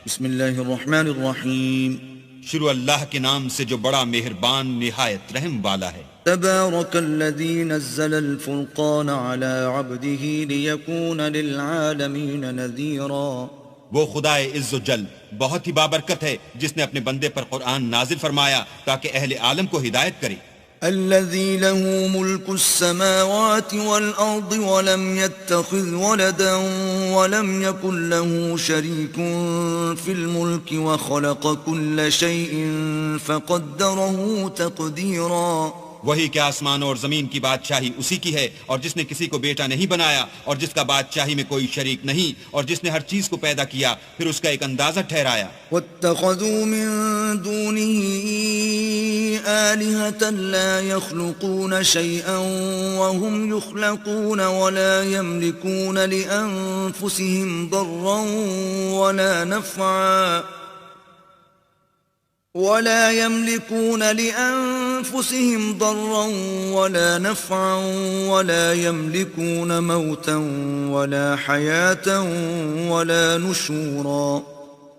بسم اللہ الرحمن الرحیم. شروع اللہ کے نام سے جو بڑا مہربان نہایت رحم والا ہے. تبارک الذی نزل الفرقان على عبده لیکون للعالمین نذیرا. وہ خدائے عز و جل بہت ہی بابرکت ہے جس نے اپنے بندے پر قرآن نازل فرمایا تاکہ اہل عالم کو ہدایت کرے. الذي له ملك السماوات والأرض ولم يتخذ ولدا ولم يكن له شريك في الملك وخلق كل شيء فقدره تقديرا. وہی کہ آسمان اور زمین کی بادشاہی اسی کی ہے، اور جس نے کسی کو بیٹا نہیں بنایا، اور جس کا بادشاہی میں کوئی شریک نہیں، اور جس نے ہر چیز کو پیدا کیا پھر اس کا ایک اندازہ ٹھہرایا. واتخذوا من دونه آلهة لا يخلقون شيئا وهم يخلقون ولا يملكون لأنفسهم ضرا ولا نفعا ولا يملكون موتا ولا حياة ولا نشورا.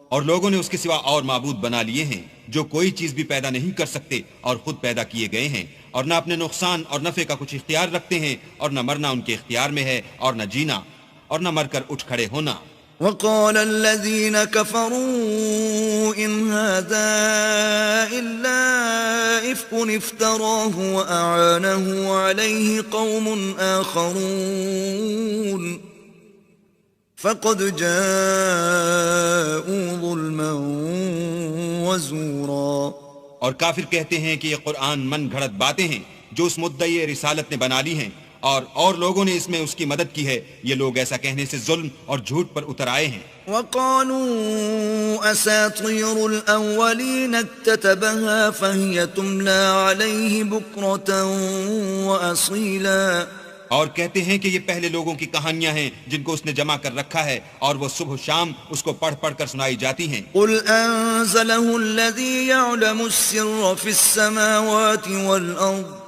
اور لوگوں نے اس کے سوا اور معبود بنا لیے ہیں جو کوئی چیز بھی پیدا نہیں کر سکتے اور خود پیدا کیے گئے ہیں، اور نہ اپنے نقصان اور نفع کا کچھ اختیار رکھتے ہیں، اور نہ مرنا ان کے اختیار میں ہے، اور نہ جینا، اور نہ مر کر اٹھ کھڑے ہونا. وقال الذين كفروا إن هذا إلا إفك افتراه وأعانه عليه قوم آخرون فقد جاءوا ظلما وزورا. اور کافر کہتے ہیں کہ یہ قرآن من گھڑت باتیں ہیں جو اس مدعی رسالت نے بنا لی ہیں، اور لوگوں نے اس میں اس کی مدد کی ہے. یہ لوگ ایسا کہنے سے ظلم اور جھوٹ پر اتر آئے ہیں. وقالوا اساطير الاولين اكتتبها فهي تملى عليه بكرة واصيلا. اور کہتے ہیں کہ یہ پہلے لوگوں کی کہانیاں ہیں جن کو اس نے جمع کر رکھا ہے، اور وہ صبح و شام اس کو پڑھ پڑھ کر سنائی جاتی ہیں. قل انزله الذي يعلم السر في السماوات والارض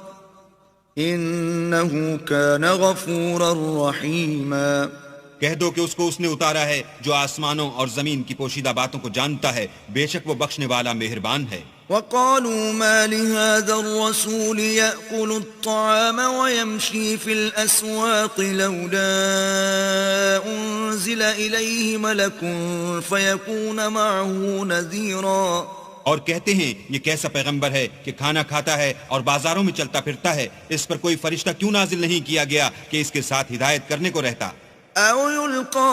انه كان غفورا رحيما. کہہ دو کہ اس کو اس نے اتارا ہے جو آسمانوں اور زمین کی پوشیدہ باتوں کو جانتا ہے، بے شک وہ بخشنے والا مہربان ہے. وقالوا ما لهذا الرسول يأكل الطعام ويمشي في الأسواق لولا أنزل إليه ملك فيكون معه نذيرا. اور کہتے ہیں یہ کیسا پیغمبر ہے کہ کھانا کھاتا ہے اور بازاروں میں چلتا پھرتا ہے، اس پر کوئی فرشتہ کیوں نازل نہیں کیا گیا کہ اس کے ساتھ ہدایت کرنے کو رہتا. أو يلقى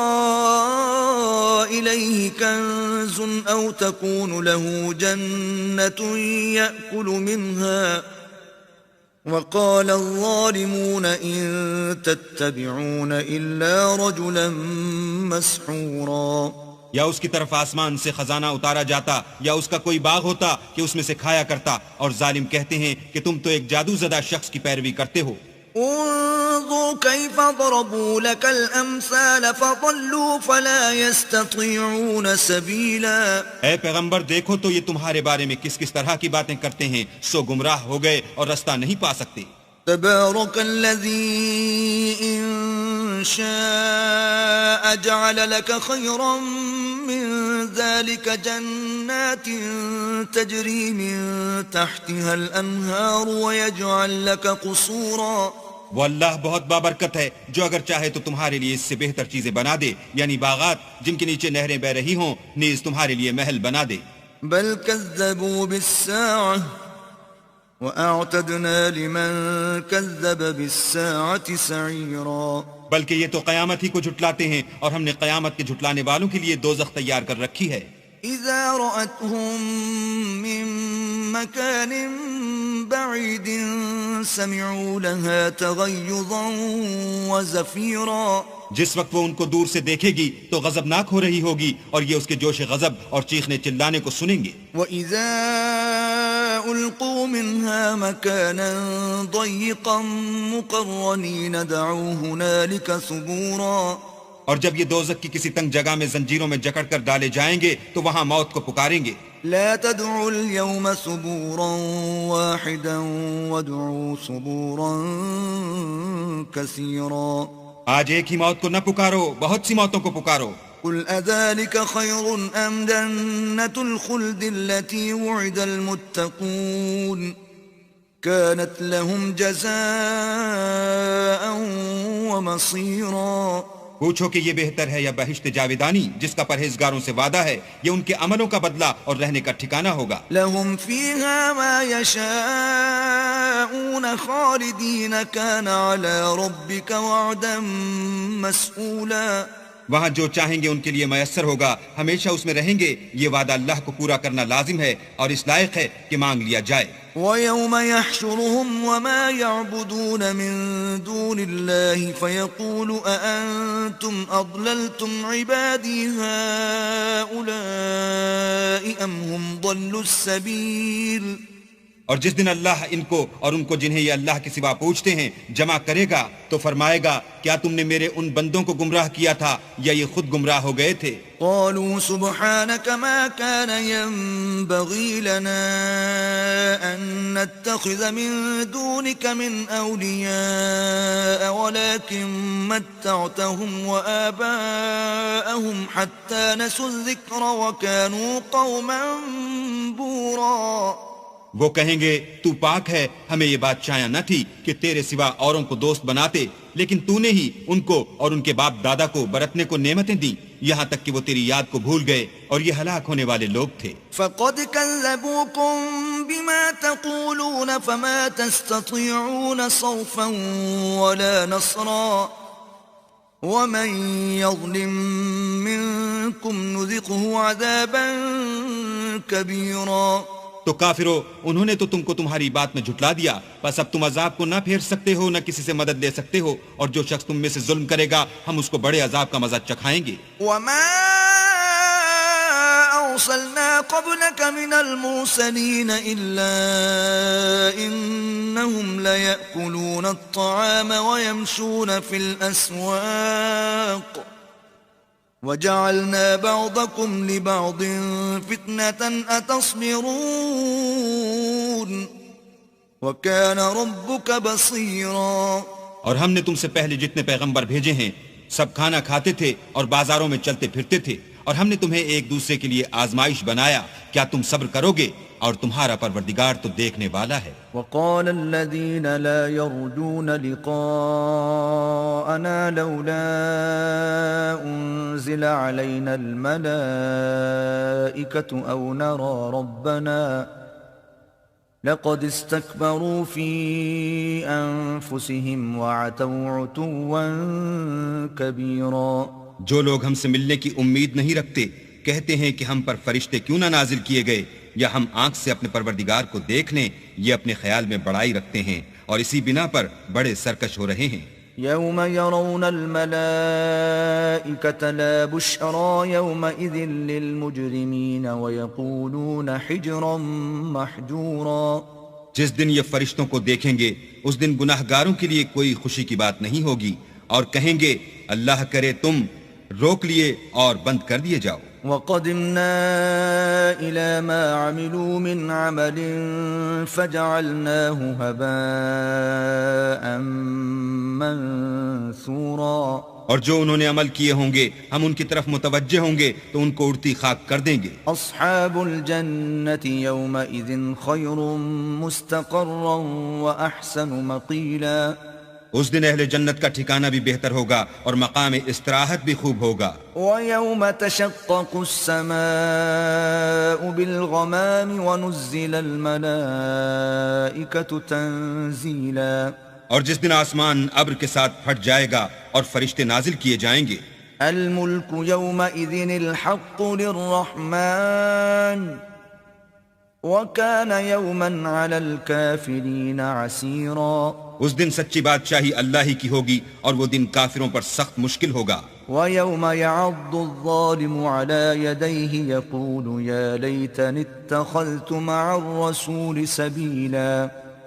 إليه كنز أو تكون له جنة يأكل منها وقال الظالمون إن تتبعون إلا رجلا مسحورا. یا اس کی طرف آسمان سے خزانہ اتارا جاتا، یا اس کا کوئی باغ ہوتا کہ اس میں سے کھایا کرتا، اور ظالم کہتے ہیں کہ تم تو ایک جادو زدہ شخص کی پیروی کرتے ہو. انظر كيف ضربوا لك الأمثال فضلوا فلا يستطيعون سبيلا. اے پیغمبر دیکھو تو یہ تمہارے بارے میں کس کس طرح کی باتیں کرتے ہیں، سو گمراہ ہو گئے اور رستہ نہیں پا سکتے. تبارك الذي إن شاء جعل لك خيرا من ذلك جنات تجري من تحتها الأنهار ويجعل لك قصورا. وہ اللہ بہت بابرکت ہے جو اگر چاہے تو تمہارے لیے اس سے بہتر چیزیں بنا دے، یعنی باغات جن کے نیچے نہریں بہ رہی ہوں، نیز تمہارے لیے محل بنا دے. بل كذبوا بالساعة وأعتدنا لمن كذب بالساعة سعيرا. بلکہ یہ تو قیامت ہی کو جھٹلاتے ہیں، اور ہم نے قیامت کے جھٹلانے والوں کے لیے دوزخ تیار کر رکھی ہے. إذا رأتهم من مكان بعيد سمعوا لها تغيظا وزفيرا. جس وقت وہ ان کو دور سے دیکھے گی تو غضبناک ہو رہی ہوگی، اور یہ اس کے جوش غضب اور چیخنے چلانے کو سنیں گے. وَإِذَا أُلْقُوا مِنْهَا مَكَانًا ضَيِّقًا مُقَرَّنِينَ دَعُوا هُنَالِكَ ثُبُورًا. اور جب یہ دوزخ کی کسی تنگ جگہ میں زنجیروں میں جکڑ کر ڈالے جائیں گے تو وہاں موت کو پکاریں گے. لا تدعوا اليوم ثبورا واحدا وادعوا ثبورا كثيرا. آج ایک ہی موت کو نہ پکارو، بہت سی موتوں کو پکارو. قل أذلك خير أم جنة الخلد التي وعد المتقون كانت لهم جزاء ومصيرا پوچھو کہ یہ بہتر ہے یا بہشت جاویدانی جس کا پرہیزگاروں سے وعدہ ہے، یہ ان کے عملوں کا بدلہ اور رہنے کا ٹھکانہ ہوگا۔ لهم فيها ما يشاءون خالدين كان على ربك وعدا مسئولا وہاں جو چاہیں گے ان کے لیے میسر ہوگا، ہمیشہ اس میں رہیں گے، یہ وعدہ اللہ کو پورا کرنا لازم ہے اور اس لائق ہے کہ مانگ لیا جائے۔ وَيَوْمَ يَحْشُرُهُمْ وَمَا يَعْبُدُونَ مِن دُونِ اللَّهِ فَيَقُولُ أَأَنْتُمْ أَضْلَلْتُمْ عِبَادِي هَؤُلَاءِ أَمْ هُمْ ضَلُّوا السَّبِيلَ اور جس دن اللہ ان کو اور ان کو جنہیں یہ اللہ کے سوا پوچھتے ہیں جمع کرے گا تو فرمائے گا کیا تم نے میرے ان بندوں کو گمراہ کیا تھا یا یہ خود گمراہ ہو گئے تھے؟ قالوا سبحانك ما كان ينبغي لنا أن نتخذ من دونك من أولياء ولكن متعتهم وآباءهم حتى نسوا الذكر وكانوا قوما بورا وہ کہیں گے تو پاک ہے، ہمیں یہ بات چاہیے نہ تھی کہ تیرے سوا اوروں کو دوست بناتے، لیکن تو نے ہی ان کو اور ان کے باپ دادا کو برتنے کو نعمتیں دیں یہاں تک کہ وہ تیری یاد کو بھول گئے اور یہ ہلاک ہونے والے لوگ تھے۔ فقد كذبوكم بما تقولون فما تستطيعون صرفا ولا نصرا ومن يظلم منكم نذقه عذابا كبيرا تو کافرو، انہوں نے تو تم کو تمہاری بات میں جھٹلا دیا، بس اب تم عذاب کو نہ پھیر سکتے ہو نہ کسی سے مدد لے سکتے ہو، اور جو شخص تم میں سے ظلم کرے گا ہم اس کو بڑے عذاب کا مزہ چکھائیں گے۔ وما أرسلنا قبلك من المرسلين إلا إنهم ليأكلون الطعام ويمشون في الأسواق وَجَعَلْنَا بَعْضَكُمْ لِبَعْضٍ فِتْنَةً أَتَصْبِرُونَ وَكَانَ رَبُّكَ بَصِيرًا اور ہم نے تم سے پہلے جتنے پیغمبر بھیجے ہیں سب کھانا کھاتے تھے اور بازاروں میں چلتے پھرتے تھے، اور ہم نے تمہیں ایک دوسرے کے لیے آزمائش بنایا، کیا تم صبر کرو گے؟ اور تمہارا پروردگار تو دیکھنے والا ہے۔ وقال الذين لا يرجون لقاءنا لولا أنزل علينا الملائكة أو نرى ربنا لقد استكبروا في أنفسهم وعتوا عتوا كبيرا جو لوگ ہم سے ملنے کی امید نہیں رکھتے کہتے ہیں کہ ہم پر فرشتے کیوں نہ نازل کیے گئے یا ہم آنکھ سے اپنے پروردگار کو دیکھ لیں، یہ اپنے خیال میں بڑائی رکھتے ہیں اور اسی بنا پر بڑے سرکش ہو رہے ہیں۔ يوم يرون الملائكة لا بشرى يومئذ للمجرمين ويقولون حجرا محجورا جس دن یہ فرشتوں کو دیکھیں گے اس دن گناہگاروں کے لیے کوئی خوشی کی بات نہیں ہوگی، اور کہیں گے اللہ کرے تم روک لیے اور بند کر دیے جاؤ۔ وَقَدِمْنَا إِلَى مَا عَمِلُوا مِنْ عَمَلٍ فَجَعَلْنَاهُ هَبَاءً مَنْثُورًا اور جو انہوں نے عمل کیے ہوں گے ہم ان کی طرف متوجہ ہوں گے تو ان کو اڑتی خاک کر دیں گے۔ أَصْحَابُ الْجَنَّةِ يَوْمَئِذٍ خَيْرٌ مُسْتَقَرًّا وَأَحْسَنُ مَقِيلًا اس دن اہل جنت کا ٹھکانہ بھی بہتر ہوگا اور مقام استراحت بھی خوب ہوگا۔ وَيَوْمَ تَشَقَّقُ السَّمَاءُ بِالْغَمَامِ وَنُزِّلَ الْمَلَائِكَةُ تَنزِيلًا اور جس دن آسمان ابر کے ساتھ پھٹ جائے گا اور فرشتے نازل کیے جائیں گے۔ الْمُلْكُ يَوْمَئِذٍ الْحَقُّ لِلرَّحْمَنِ وَكَانَ يَوْمًا عَلَى الْكَافِرِينَ عَسِيرًا اس دن سچی بادشاہی اللہ ہی کی ہوگی اور وہ دن کافروں پر سخت مشکل ہوگا۔ وَيَوْمَ يَعَضُّ الظَّالِمُ عَلَى يَدَيْهِ يَقُولُ يَا لَيْتَنِي اتَّخَذْتُ مَعَ الرَّسُولِ سَبِيلًا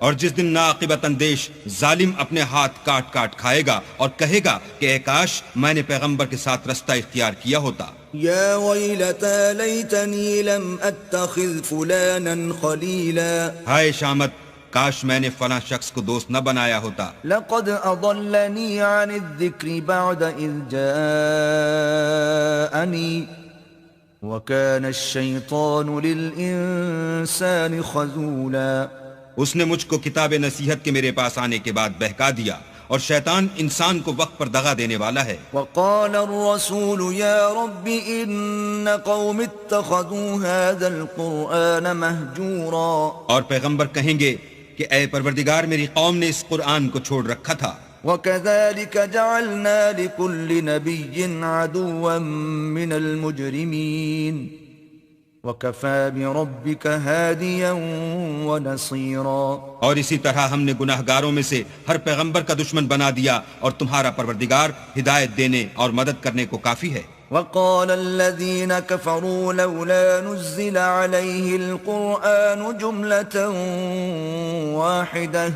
اور جس دن ناعاقبت اندیش ظالم اپنے ہاتھ کاٹ کاٹ کھائے گا اور کہے گا کہ اے کاش میں نے پیغمبر کے ساتھ رستہ اختیار کیا ہوتا۔ یا ویلتا لیتنی لم اتخذ فلانا خلیلا ہائے شامت، کاش میں نے فلاں شخص کو دوست نہ بنایا ہوتا۔ لقد اضلنی عن الذکر بعد اذ جاءنی جاءني وكان الشيطان للإنسان خذولا. اس نے مجھ کو کتاب نصیحت کے میرے پاس آنے کے بعد بہکا دیا، اور شیطان انسان کو وقت پر دغا دینے والا ہے. وقال الرسول يا رب إن قوم اتخذوا هذا القرآن مهجورا. اور پیغمبر کہیں گے کہ اے پروردگار، میری قوم نے اس قرآن کو چھوڑ رکھا تھا. وكذلك جعلنا لكل نبي عدوا من المجرمين وكفى بربك هاديا ونصيرا. اور اسی طرح ہم نے گناہ گاروں میں سے ہر پیغمبر کا دشمن بنا دیا، اور تمہارا پروردگار ہدایت دینے اور مدد کرنے کو کافی ہے. وقال الذين كفروا لولا نزل عليه القرآن جملة واحدة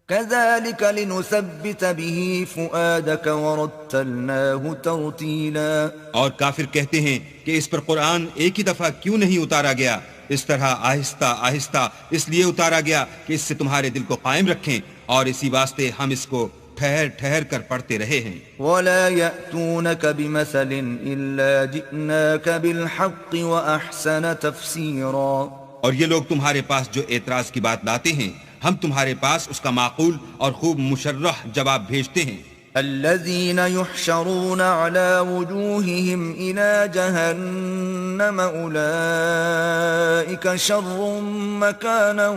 كذلك لنثبت به فؤادك ورتلناه ترتيلا. اور کافر کہتے ہیں کہ اس پر قرآن ایک ہی دفعہ کیوں نہیں اتارا گیا، اس طرح آہستہ آہستہ اس لیے اتارا گیا کہ اس سے تمہارے دل کو قائم رکھیں، اور اسی واسطے ہم اس کو ٹھہر ٹھہر کر پڑھتے رہے ہیں. ولا يأتونك بمثل إلا جئناك بالحق وأحسن تفسيرا. اور یہ لوگ تمہارے پاس جو اعتراض کی بات لاتے ہیں، ہم تمہارے پاس اس کا معقول اور خوب مشرح جواب بھیجتے ہیں. الذين يحشرون على وجوههم إلى جهنم أولئك شر مكانا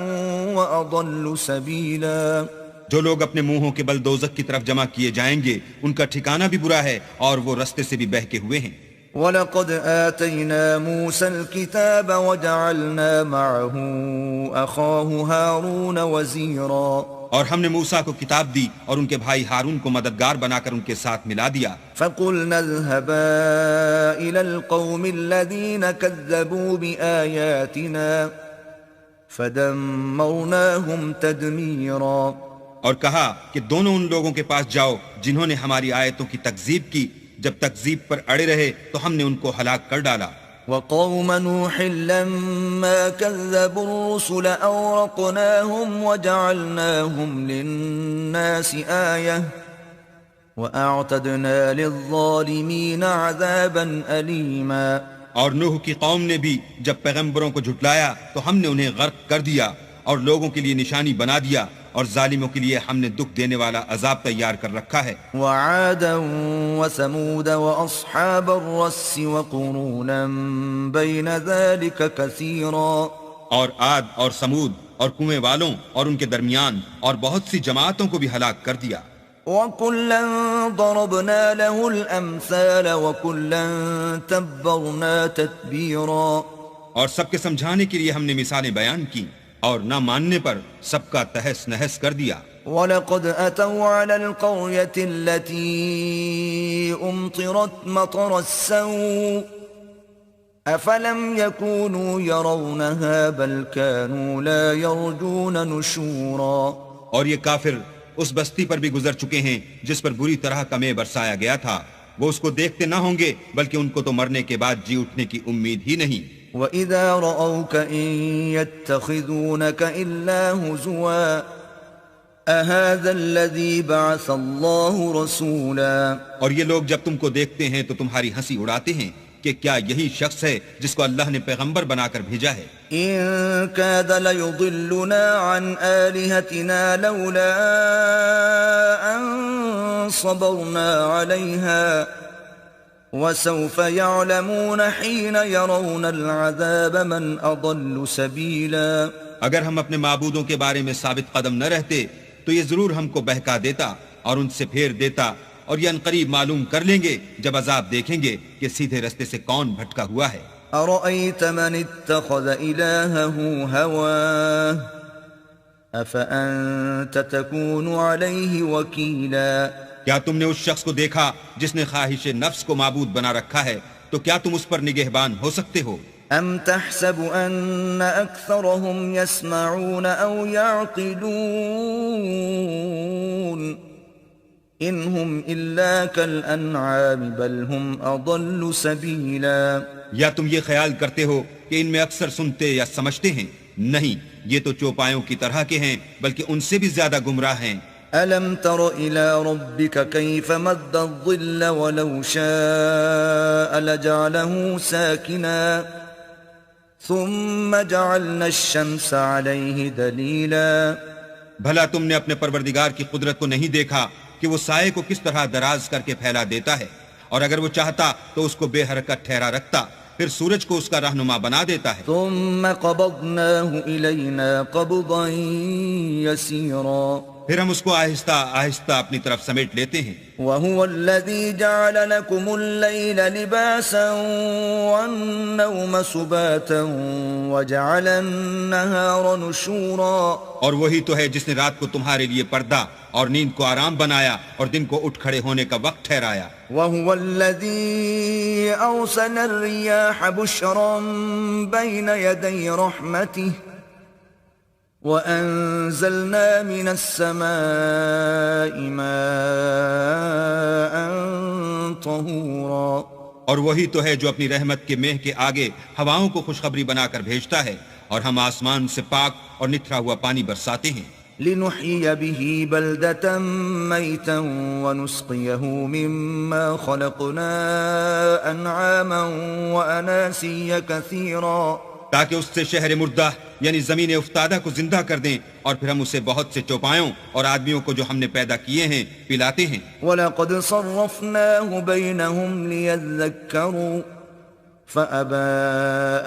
وأضل سبيلا. جو لوگ اپنے منہوں کے بل دوزخ کی طرف جمع کیے جائیں گے، ان کا ٹھکانہ بھی برا ہے اور وہ رستے سے بھی بہکے ہوئے ہیں. وَلَقَدْ آتَيْنَا مُوسَى الْكِتَابَ وَجَعَلْنَا مَعَهُ أَخَاهُ هَارُونَ وَزِيرًا. اور ہم نے موسیٰ کو کتاب دی اور ان کے بھائی ہارون کو مددگار بنا کر ان کے ساتھ ملا دیا. فَقُلْنَا اذْهَبَا إِلَى الْقَوْمِ الَّذِينَ كَذَّبُوا بِآيَاتِنَا فَدَمَّرْنَاهُمْ تَدْمِيرًا. اور کہا کہ دونوں ان لوگوں کے پاس جاؤ جنہوں نے ہماری آیتوں کی تکذیب کی، جب تکذیب پر اڑے رہے تو ہم نے ان کو ہلاک کر ڈالا. وقوم نوح لما كذبوا الرسل أورقناهم وجعلناهم للناس آية وأعتدنا للظالمين عذابا أليما. اور نوح کی قوم نے بھی جب پیغمبروں کو جھٹلایا تو ہم نے انہیں غرق کر دیا اور لوگوں کے لیے نشانی بنا دیا، اور ظالموں کے لیے ہم نے دکھ دینے والا عذاب تیار کر رکھا ہے. وعادا وثمود واصحاب الرس وقرونا بين ذلك كثيرا. اور عاد اور سمود اور کنویں والوں اور ان کے درمیان اور بہت سی جماعتوں کو بھی ہلاک کر دیا. وكلا ضربنا له الامثال وكلا تبرنا تتبيرا. اور سب کے سمجھانے کے لیے ہم نے مثالیں بیان کی، اور نہ ماننے پر سب کا تہس نہس کر دیا. وَلَقَدْ أَتَوْا عَلَى الْقَرْيَةِ الَّتِي أُمْطِرَتْ مَطَرَ السَّوْءِ أَفَلَمْ يَكُونُوا يَرَوْنَهَا بَلْ كَانُوا لَا يَرْجُونَ نُشُورًا. اور یہ کافر اس بستی پر بھی گزر چکے ہیں جس پر بری طرح کا مے برسایا گیا تھا، وہ اس کو دیکھتے نہ ہوں گے بلکہ ان کو تو مرنے کے بعد جی اٹھنے کی امید ہی نہیں. وَإِذَا رَأَوْكَ إِن يَتَّخِذُونَكَ إِلَّا هُزُوًا أَهَذَا الَّذِي بَعَثَ اللَّهُ رَسُولًا. اور یہ لوگ جب تم کو دیکھتے ہیں تو تمہاری ہنسی اڑاتے ہیں کہ کیا یہی شخص ہے جس کو اللہ نے پیغمبر بنا کر بھیجا ہے. إِن كَادَ لَيُضِلُّنَا عَنْ آلِهَتِنَا لَوْلَا أَن صَبَرْنَا عَلَيْهَا وَسَوْفَ يَعْلَمُونَ حِينَ يَرَوْنَ الْعَذَابَ مَنْ أَضَلُّ سَبِيلًا. اگر ہم اپنے معبودوں کے بارے میں ثابت قدم نہ رہتے تو یہ ضرور ہم کو بہکا دیتا اور ان سے پھیر دیتا، اور یہ انقریب معلوم کر لیں گے جب عذاب دیکھیں گے کہ سیدھے رستے سے کون بھٹکا ہوا ہے. أَرَأَيْتَ مَنِ اتَّخَذَ إِلَٰهَهُ هَوَاهُ أَفَأَنتَ تَكُونُ عَلَيْهِ وَكِيلًا. کیا تم نے اس شخص کو دیکھا جس نے خواہش نفس کو معبود بنا رکھا ہے، تو کیا تم اس پر نگہبان ہو سکتے ہو؟ أَمْ تَحْسَبُ أَنَّ أَكْثَرَهُمْ يَسْمَعُونَ أَوْ يَعْقِلُونَ إِنْ هُمْ إِلَّا كَالْأَنْعَامِ بَلْ هُمْ أَضَلُّ سَبِيلًا. یا تم یہ خیال کرتے ہو کہ ان میں اکثر سنتے یا سمجھتے ہیں؟ نہیں، یہ تو چوپایوں کی طرح کے ہیں، بلکہ ان سے بھی زیادہ گمراہ ہیں. ألم تر إلى ربك كيف مد الظل ولو شاء لجعله ساكنا ثم جعلنا الشمس عليه دليلا بھلا تم نے اپنے پروردگار کی قدرت کو نہیں دیکھا کہ وہ سائے کو کس طرح دراز کر کے پھیلا دیتا ہے، اور اگر وہ چاہتا تو اس کو بے حرکت ٹھہرا رکھتا، پھر سورج کو اس کا رہنما بنا دیتا ہے۔ ثم قبضناه إلينا قبضا يسيرا پھر ہم اس کو آہستہ آہستہ اپنی طرف سمیٹ لیتے ہیں۔ وهو الذي جعل لكم الليل لباسا والنوم سباتا وجعل النهار نشورا اور وہی تو ہے جس نے رات کو تمہارے لیے پردہ اور نیند کو آرام بنایا اور دن کو اٹھ کھڑے ہونے کا وقت ٹھہرایا۔ وهو الذي أرسل الرياح بشرا بين يدي رحمته وأنزلنا من السماء ماء طهورا اور وہی تو ہے جو اپنی رحمت کے مہ کے آگے ہواؤں کو خوشخبری بنا کر بھیجتا ہے، اور ہم آسمان سے پاک اور نتھرا ہوا پانی برساتے ہیں، لنحيي به بلدة ميتا ونسقيه مما خلقنا أنعاما وأناسيا كثيرا تاکہ اس سے شہر مردہ یعنی زمین افتادہ کو زندہ کر دیں، اور پھر ہم اسے بہت سے چوپایوں اور آدمیوں کو جو ہم نے پیدا کیے ہیں پلاتے ہیں۔ وَلَقَدْ صَرَّفْنَاهُ بَيْنَهُمْ لِيَذَّكَّرُوا فَأَبَى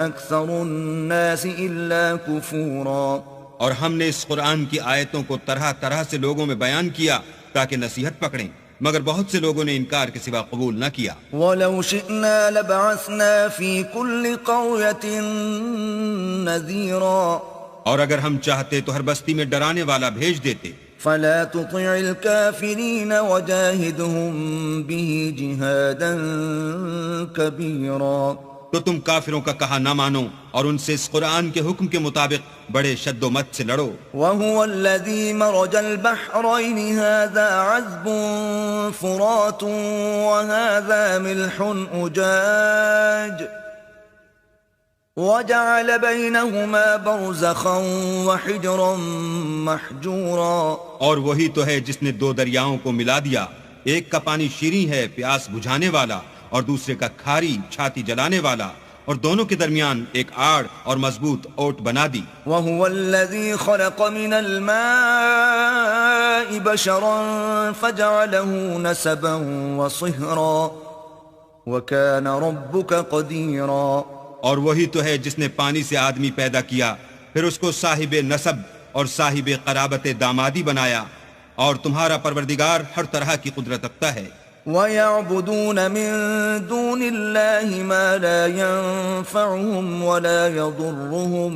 أَكْثَرُ النَّاسِ إِلَّا كُفُورًا اور ہم نے اس قرآن کی آیتوں کو طرح طرح سے لوگوں میں بیان کیا تاکہ نصیحت پکڑیں، مگر بہت سے لوگوں نے انکار کے سوا قبول نہ کیا۔ وَلَوْ شِئْنَا لَبَعَثْنَا فِي كُلِّ قَرْيَةٍ نَذِيرًا اور اگر ہم چاہتے تو ہر بستی میں ڈرانے والا بھیج دیتے، فَلَا تُطِعِ الْكَافِرِينَ وَجَاهِدْهُمْ بِهِ جِهَادًا كَبِيرًا تو تم کافروں کا کہا نہ مانو اور ان سے اس قرآن کے حکم کے مطابق بڑے شد و مت سے لڑو۔ وَهُوَ الَّذِي مَرَجَ الْبَحْرَيْنِ هَذَا عَذْبٌ فُرَاتٌ وَهَذَا مِلْحٌ أُجَاجٌ وَجَعَلَ بَيْنَهُمَا بَرْزَخًا وَحِجْرًا مَحْجُورًا اور وہی تو ہے جس نے دو دریاؤں کو ملا دیا، ایک کا پانی شیریں ہے پیاس بجھانے والا، اور دوسرے کا کھاری چھاتی جلانے والا، اور دونوں کے درمیان ایک آڑ اور مضبوط اوٹ بنا دی۔ وَهُوَ الَّذِي خَلَقَ مِنَ الْمَاءِ بَشَرًا فَجَعَلَهُ نَسَبًا وَصِهْرًا وَكَانَ رَبُّكَ قَدِيرًا اور وہی تو ہے جس نے پانی سے آدمی پیدا کیا، پھر اس کو صاحب نسب اور صاحب قرابت دامادی بنایا، اور تمہارا پروردگار ہر طرح کی قدرت رکھتا ہے۔ وَيَعْبُدُونَ مِن دُونِ اللَّهِ مَا لَا يَنفَعُهُمْ وَلَا يَضُرُّهُمْ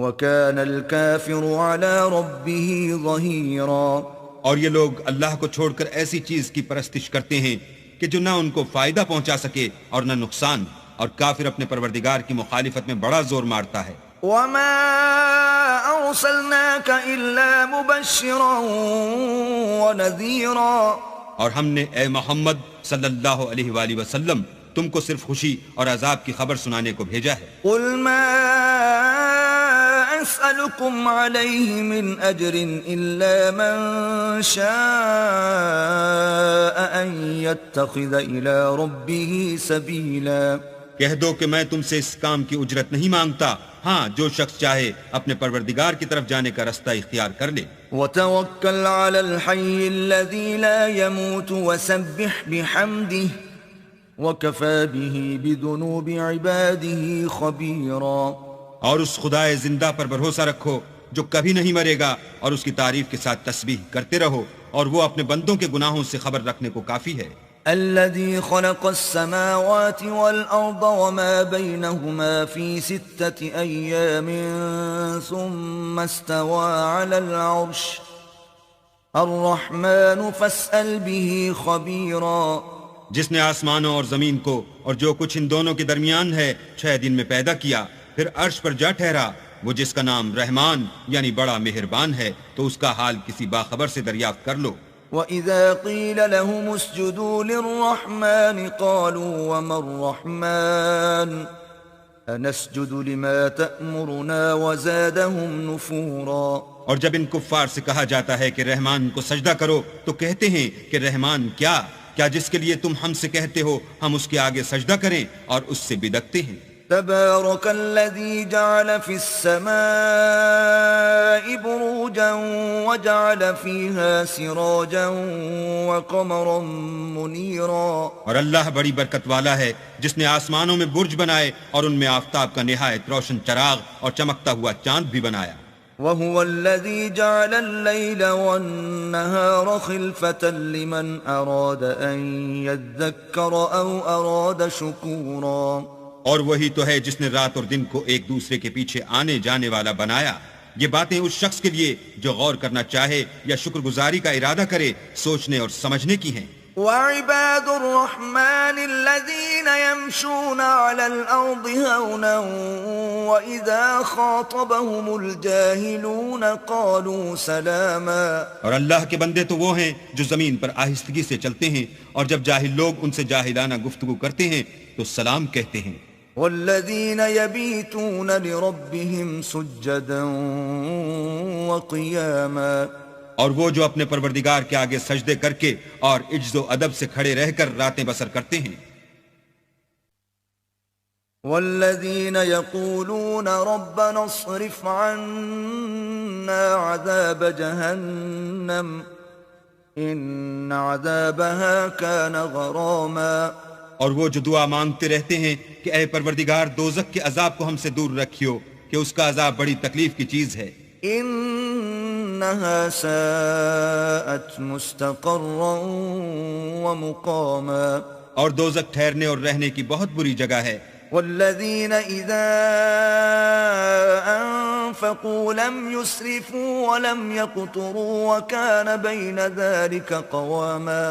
وَكَانَ الْكَافِرُ عَلَى رَبِّهِ ظَهِيرًا اور یہ لوگ اللہ کو چھوڑ کر ایسی چیز کی پرستش کرتے ہیں کہ جو نہ ان کو فائدہ پہنچا سکے اور نہ نقصان، اور کافر اپنے پروردگار کی مخالفت میں بڑا زور مارتا ہے۔ وَمَا أَرْسَلْنَاكَ إِلَّا مُبَشِّرًا وَنَذِيرًا اور ہم نے اے محمد صلی اللہ علیہ وآلہ وسلم تم کو صرف خوشی اور عذاب کی خبر سنانے کو بھیجا ہے۔ قُلْ مَا أَسْأَلُكُمْ عَلَيْهِ مِنْ أَجْرٍ إِلَّا مَنْ شَاءَ أَنْ يَتَّخِذَ إِلَى رَبِّهِ سَبِيلًا کہہ دو کہ میں تم سے اس کام کی اجرت نہیں مانگتا، ہاں جو شخص چاہے اپنے پروردگار کی طرف جانے کا رستہ اختیار کر لے۔ وَتَوَكَّلْ عَلَى الْحَيِّ الَّذِي لَا يَمُوتُ وَسَبِّحْ بِحَمْدِهِ وَكَفَى بِهِ بِذُنُوبِ عِبَادِهِ خَبِيرًا اور اس خدائے زندہ پر بھروسہ رکھو جو کبھی نہیں مرے گا، اور اس کی تعریف کے ساتھ تسبیح کرتے رہو، اور وہ اپنے بندوں کے گناہوں سے خبر رکھنے کو کافی ہے۔ الذي خلق السماوات والأرض وما بينهما في 6 أيام ثم استوى على العرش الرحمن فاسأل به خبيرا جس نے آسمانوں اور زمین کو اور جو کچھ ان دونوں کے درمیان ہے 6 دن میں پیدا کیا، پھر عرش پر جا ٹھہرا، وہ جس کا نام رحمان یعنی بڑا مہربان ہے، تو اس کا حال کسی باخبر سے دریافت کر لو۔ وَإِذَا قِيلَ لَهُمُ اسْجُدُوا لِلرَّحْمَنِ قَالُوا وَمَا الرَّحْمَنُ أَنَسْجُدُ لِمَا تَأْمُرُنَا وَزَادَهُمْ نُفُورًا اور جب ان کفار سے کہا جاتا ہے کہ رحمان کو سجدہ کرو تو کہتے ہیں کہ رحمان کیا جس کے لیے تم ہم سے کہتے ہو ہم اس کے آگے سجدہ کریں اور اس سے بدکتے ہیں. تبارك الذي جعل في السماء بروجا وجعل فيها سراجا وقمرا منيرا. اور اللہ بڑی برکت والا ہے جس نے آسمانوں میں برج بنائے اور ان میں آفتاب کا نہایت روشن چراغ اور چمکتا ہوا چاند بھی بنایا. وهو الذي جعل الليل والنهار خلفة لمن أراد أن يذكر أو أراد شكورا. اور وہی تو ہے جس نے رات اور دن کو ایک دوسرے کے پیچھے آنے جانے والا بنایا. یہ باتیں اس شخص کے لیے جو غور کرنا چاہے یا شکر گزاری کا ارادہ کرے سوچنے اور سمجھنے کی ہیں. وعباد الرحمن الذين يمشون على الأرض هونا وإذا خاطبهم الجاهلون قالوا سلاما. اور اللہ کے بندے تو وہ ہیں جو زمین پر آہستگی سے چلتے ہیں اور جب جاہل لوگ ان سے جاہلانہ گفتگو کرتے ہیں تو سلام کہتے ہیں. والذين يبيتون لربهم سجدا وقياما. اور وہ جو اپنے پروردگار کے آگے سجدے کر کے اور عجز و ادب سے کھڑے رہ کر راتیں بسر کرتے ہیں. والذین یقولون ربنا اصرف عنا عذاب جہنم ان عذابها كان غراما. اور وہ جو دعا مانگتے رہتے ہیں کہ اے پروردگار دوزخ کے عذاب کو ہم سے دور رکھیو کہ اس کا عذاب بڑی تکلیف کی چیز ہے. انها ساءت مستقرا ومقاما. اور دوزخ ٹھہرنے اور رہنے کی بہت بری جگہ ہے. والذین اذا انفقوا لم يسرفوا ولم يقتروا وكان بين ذلك قواما.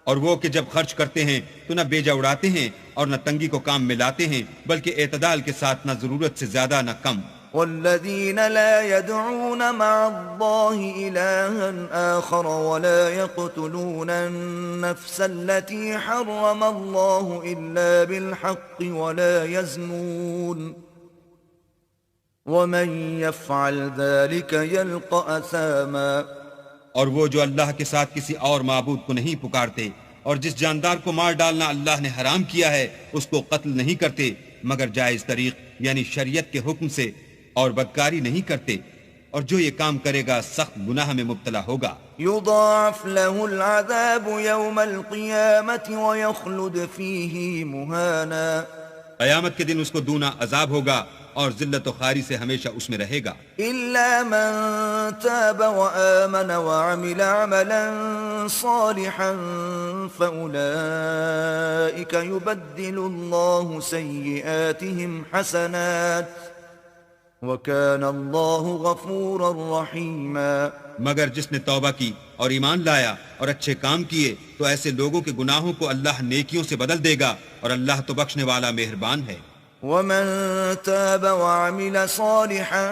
اور وہ کہ جب خرچ کرتے ہیں تو نہ بیجا اڑاتے ہیں اور نہ تنگی کو کام میں لاتے ہیں بلکہ اعتدال کے ساتھ نہ ضرورت سے زیادہ نہ کم. والذین لا يدعون مع الله إلها آخر ولا يقتلون النفس التي حرم الله إلا بالحق ولا يزنون ومن يفعل ذلك يلقى أثاما. اور وہ جو اللہ کے ساتھ کسی اور معبود کو نہیں پکارتے اور جس جاندار کو مار ڈالنا اللہ نے حرام کیا ہے اس کو قتل نہیں کرتے مگر جائز طریق یعنی شریعت کے حکم سے اور بدکاری نہیں کرتے اور جو یہ کام کرے گا سخت گناہ میں مبتلا ہوگا. يضاعف له العذاب يوم القيامة ويخلد فيه مهانا. قیامت کے دن اس کو دونا عذاب ہوگا اور ذلت و خواری سے ہمیشہ اس میں رہے گا. إلا من تاب وآمن وعمل عملا صالحا فأولئك يبدل الله سيئاتهم حسنات وَكَانَ اللَّهُ غَفُورًا رَحِيمًا. مگر جس نے توبہ کی اور ایمان لایا اور اچھے کام کیے تو ایسے لوگوں کے گناہوں کو اللہ نیکیوں سے بدل دے گا اور اللہ تو بخشنے والا مہربان ہے. وَمَن تَابَ وَعَمِلَ صَالِحًا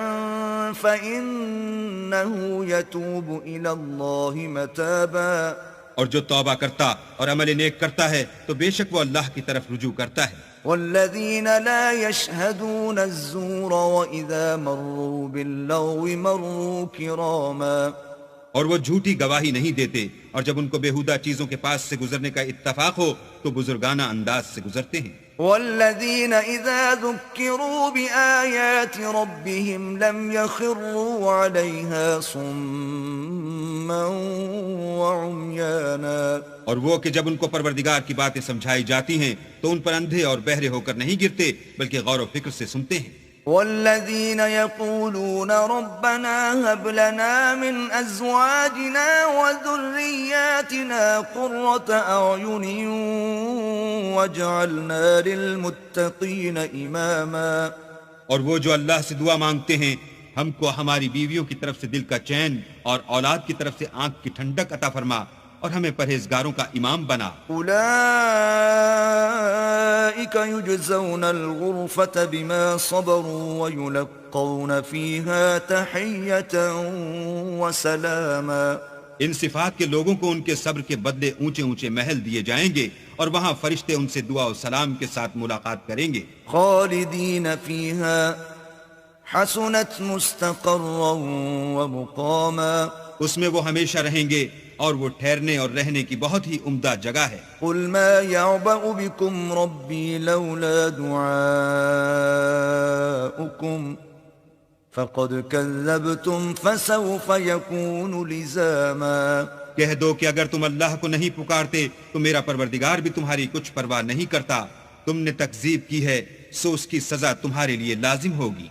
فَإِنَّهُ يَتُوبُ إِلَى اللَّهِ مَتَابًا. اور جو توبہ کرتا اور عمل نیک کرتا ہے تو بے شک وہ اللہ کی طرف رجوع کرتا ہے. والذین لا يشهدون الزور وإذا مروا باللغو مروا كراما. اور وہ جھوٹی گواہی نہیں دیتے اور جب ان کو بیہودہ چیزوں کے پاس سے گزرنے کا اتفاق ہو تو بزرگانہ انداز سے گزرتے ہیں. والذین اذا ذکروا بآیات ربهم لم يخروا علیها صما وعميانا. اور وہ کہ جب ان کو پروردگار کی باتیں سمجھائی جاتی ہیں تو ان پر اندھے اور بہرے ہو کر نہیں گرتے بلکہ غور و فکر سے سنتے ہیں. والذین یقولون ربنا هب لنا من ازواجنا وذریاتنا قرة اعین واجعلنا للمتقین اماما. اور وہ جو اللہ سے دعا مانگتے ہیں ہم کو ہماری بیویوں کی طرف سے دل کا چین اور اولاد کی طرف سے آنکھ کی ٹھنڈک عطا فرما اور ہمیں پرہیزگاروں کا امام بنا. اولئک یجزون الغرفة بما صبروا ویلقون فیہا تحیتا وسلاما. ان صفات کے لوگوں کو ان کے صبر کے بدلے اونچے اونچے محل دیے جائیں گے اور وہاں فرشتے ان سے دعا و سلام کے ساتھ ملاقات کریں گے. خالدین فیہا حسنت مستقرا ومقاما اس میں وہ ہمیشہ رہیں گے اور وہ ٹھہرنے اور رہنے کی بہت ہی عمدہ جگہ ہے۔ قل ما يعبأ بكم ربي لولا دعاؤكم فقد كذبتم فسوف يكون لزاما۔ کہہ دو کہ اگر تم اللہ کو نہیں پکارتے تو میرا پروردگار بھی تمہاری کچھ پرواہ نہیں کرتا، تم نے تکذیب کی ہے سو اس کی سزا تمہارے لیے لازم ہوگی۔